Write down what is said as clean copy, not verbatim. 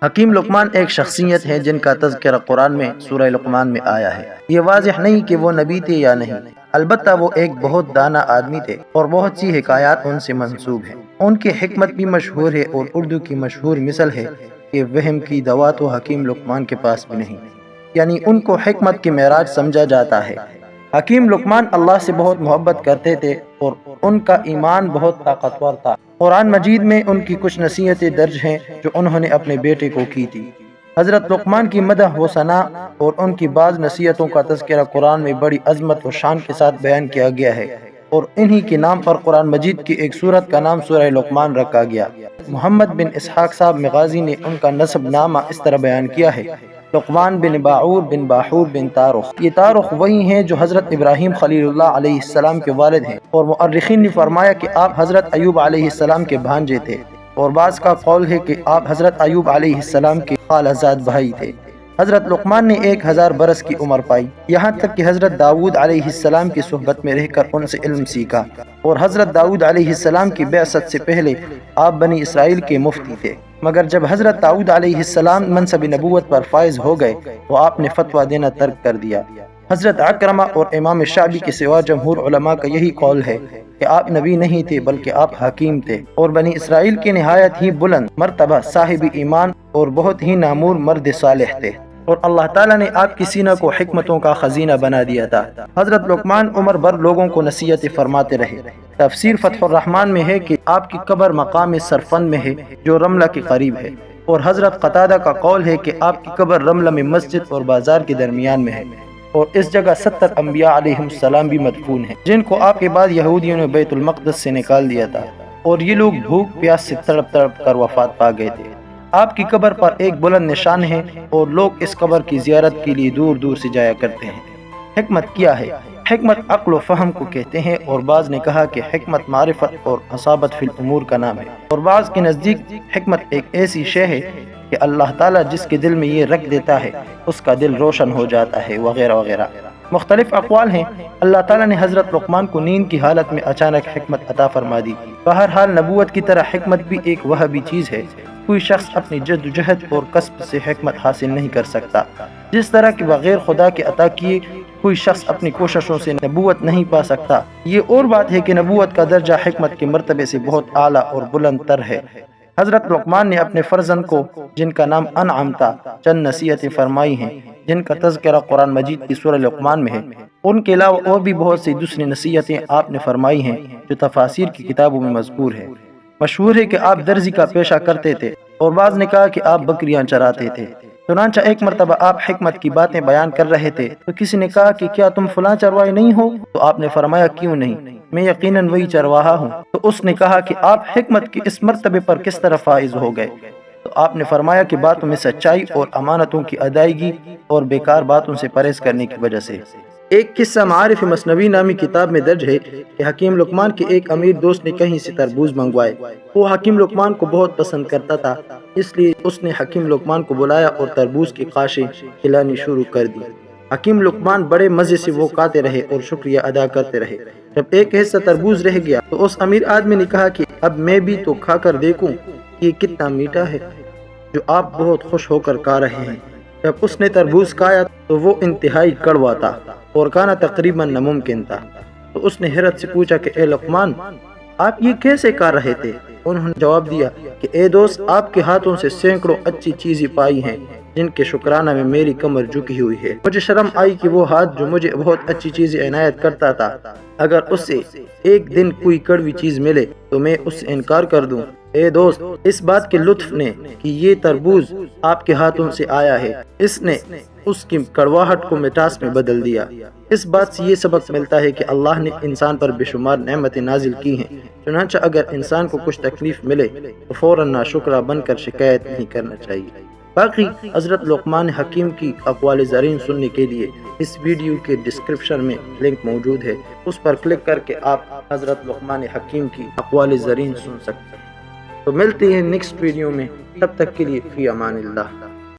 حکیم لقمان ایک شخصیت ہے جن کا تذکرہ قرآن میں سورہ لقمان میں آیا ہے۔ یہ واضح نہیں کہ وہ نبی تھے یا نہیں، البتہ وہ ایک بہت دانا آدمی تھے اور بہت سی حکایات ان سے منسوب ہیں۔ ان کی حکمت بھی مشہور ہے اور اردو کی مشہور مثل ہے کہ وہم کی دوا تو حکیم لقمان کے پاس بھی نہیں، یعنی ان کو حکمت کی معراج سمجھا جاتا ہے۔ حکیم لقمان اللہ سے بہت محبت کرتے تھے اور ان کا ایمان بہت طاقتور تھا۔ قرآن مجید میں ان کی کچھ نصیحتیں درج ہیں جو انہوں نے اپنے بیٹے کو کی تھی۔ حضرت لقمان کی مدح و ثنا اور ان کی بعض نصیحتوں کا تذکرہ قرآن میں بڑی عظمت و شان کے ساتھ بیان کیا گیا ہے، اور انہی کے نام پر قرآن مجید کی ایک سورت کا نام سورہ لقمان رکھا گیا۔ محمد بن اسحاق صاحب مغازی نے ان کا نسب نامہ اس طرح بیان کیا ہے: لقمان بن باعور بن باحور بن تارخ۔ یہ تارخ وہی ہیں جو حضرت ابراہیم خلیل اللہ علیہ السلام کے والد ہیں، اور مؤرخین نے فرمایا کہ آپ حضرت ایوب علیہ السلام کے بھانجے تھے، اور بعض کا قول ہے کہ آپ حضرت ایوب علیہ السلام کے خالہ زاد بھائی تھے۔ حضرت لقمان نے 1000 برس کی عمر پائی، یہاں تک کہ حضرت داؤد علیہ السلام کی صحبت میں رہ کر ان سے علم سیکھا، اور حضرت داؤد علیہ السلام کی بعثت سے پہلے آپ بنی اسرائیل کے مفتی تھے، مگر جب حضرت داؤد علیہ السلام منصب نبوت پر فائز ہو گئے تو آپ نے فتویٰ دینا ترک کر دیا۔ حضرت عکرمہ اور امام شعبی کے سوا جمہور علماء کا یہی قول ہے کہ آپ نبی نہیں تھے بلکہ آپ حکیم تھے، اور بنی اسرائیل کے نہایت ہی بلند مرتبہ صاحب ایمان اور بہت ہی نامور مرد صالح تھے، اور اللہ تعالیٰ نے آپ کی سینہ کو حکمتوں کا خزینہ بنا دیا تھا۔ حضرت لقمان عمر بھر لوگوں کو نصیحتیں فرماتے رہے۔ تفسیر فتح الرحمن میں ہے کہ آپ کی قبر مقام سرفند میں ہے جو رملہ کے قریب ہے، اور حضرت قتادہ کا قول ہے کہ آپ کی قبر رملہ میں مسجد اور بازار کے درمیان میں ہے، اور اس جگہ 70 انبیاء علیہ السلام بھی مدفون ہیں، جن کو آپ کے بعد یہودیوں نے بیت المقدس سے نکال دیا تھا، اور یہ لوگ بھوک پیاس سے تڑپ تڑپ کر وفات پا گئے تھے۔ آپ کی قبر پر ایک بلند نشان ہے، اور لوگ اس قبر کی زیارت کے لیے دور دور سے جایا کرتے ہیں۔ حکمت کیا ہے؟ حکمت عقل و فہم کو کہتے ہیں، اور بعض نے کہا کہ حکمت معرفت اور اصابت فی الامور کا نام ہے، اور بعض کے نزدیک حکمت ایک ایسی شے ہے کہ اللہ تعالیٰ جس کے دل میں یہ رکھ دیتا ہے اس کا دل روشن ہو جاتا ہے، وغیرہ وغیرہ۔ مختلف اقوال ہیں۔ اللہ تعالیٰ نے حضرت لقمان کو نیند کی حالت میں اچانک حکمت عطا فرما دی۔ بہرحال نبوت کی طرح حکمت بھی ایک وہابی چیز ہے۔ کوئی شخص اپنی جد و جہد اور کسب سے حکمت حاصل نہیں کر سکتا، جس طرح کہ بغیر خدا کے عطا کیے کوئی شخص اپنی کوششوں سے نبوت نہیں پا سکتا۔ یہ اور بات ہے کہ نبوت کا درجہ حکمت کے مرتبے سے بہت اعلیٰ اور بلند تر ہے۔ حضرت لقمان نے اپنے فرزند کو، جن کا نام انعم تھا، چند نصیحتیں فرمائی ہیں جن کا تذکرہ قرآن مجید کی سورہ لقمان میں ہے۔ ان کے علاوہ اور بھی بہت سی دوسری نصیحتیں آپ نے فرمائی ہیں جو تفاسیر کی کتابوں میں مذکور ہے۔ مشہور ہے کہ آپ درزی کا پیشہ کرتے تھے، اور بعض نے کہا کہ آپ بکریاں چراتے تھے۔ چنانچہ ایک مرتبہ آپ حکمت کی باتیں بیان کر رہے تھے تو کسی نے کہا کہ کیا تم فلاں چرواہے نہیں ہو؟ تو آپ نے فرمایا کیوں نہیں، میں یقیناً وہی چرواہا ہوں۔ تو اس نے کہا کہ آپ حکمت کی اس مرتبے پر کس طرح فائز ہو گئے؟ تو آپ نے فرمایا کہ باتوں میں سچائی اور امانتوں کی ادائیگی اور بیکار باتوں سے پرہیز کرنے کی وجہ سے۔ ایک قصہ معارف مثنوی نامی کتاب میں درج ہے کہ حکیم لقمان کے ایک امیر دوست نے کہیں سے تربوز منگوائے۔ وہ حکیم لقمان کو بہت پسند کرتا تھا، اس لیے اس نے حکیم لقمان کو بلایا اور تربوز کی قاشیں کھلانی شروع کر دی۔ حکیم لقمان بڑے مزے سے وہ کھاتے رہے اور شکریہ ادا کرتے رہے۔ جب ایک حصہ تربوز رہ گیا تو اس امیر آدمی نے کہا کہ اب میں بھی تو کھا کر دیکھوں یہ کتنا میٹھا ہے جو آپ بہت خوش ہو کر کھا رہے ہیں۔ جب اس نے تربوز کھایا تو وہ انتہائی کڑوا تھا اور کھانا تقریباً ناممکن تھا۔ تو اس نے حیرت سے پوچھا کہ اے لقمان، آپ یہ کیسے کھا رہے تھے؟ انہوں نے جواب دیا کہ اے دوست، آپ کے ہاتھوں سے سینکڑوں اچھی چیزیں پائی ہیں جن کے شکرانہ میں میری کمر جھکی ہوئی ہے۔ مجھے شرم آئی کہ وہ ہاتھ جو مجھے بہت اچھی چیزیں عنایت کرتا تھا، اگر اس سے ایک دن کوئی کڑوی چیز ملے تو میں اس سے انکار کر دوں۔ اے دوست، اس بات کے لطف نے کہ یہ تربوز آپ کے ہاتھوں سے آیا ہے، اس نے اس کی کڑواہٹ کو مٹاس میں بدل دیا۔ اس بات سے یہ سبق ملتا ہے کہ اللہ نے انسان پر بے شمار نعمتیں نازل کی ہیں، چنانچہ اگر انسان کو کچھ تکلیف ملے تو فوراً ناشکرہ بن کر شکایت نہیں کرنا چاہیے۔ باقی حضرت لقمان حکیم کی اقوال زرین سننے کے لیے اس ویڈیو کے ڈسکرپشن میں لنک موجود ہے، اس پر کلک کر کے آپ حضرت لقمان حکیم کی اقوال زرین سن سکتے ہیں۔ تو ملتے ہیں نیکسٹ ویڈیو میں، تب تک کے لیے فی امان اللہ۔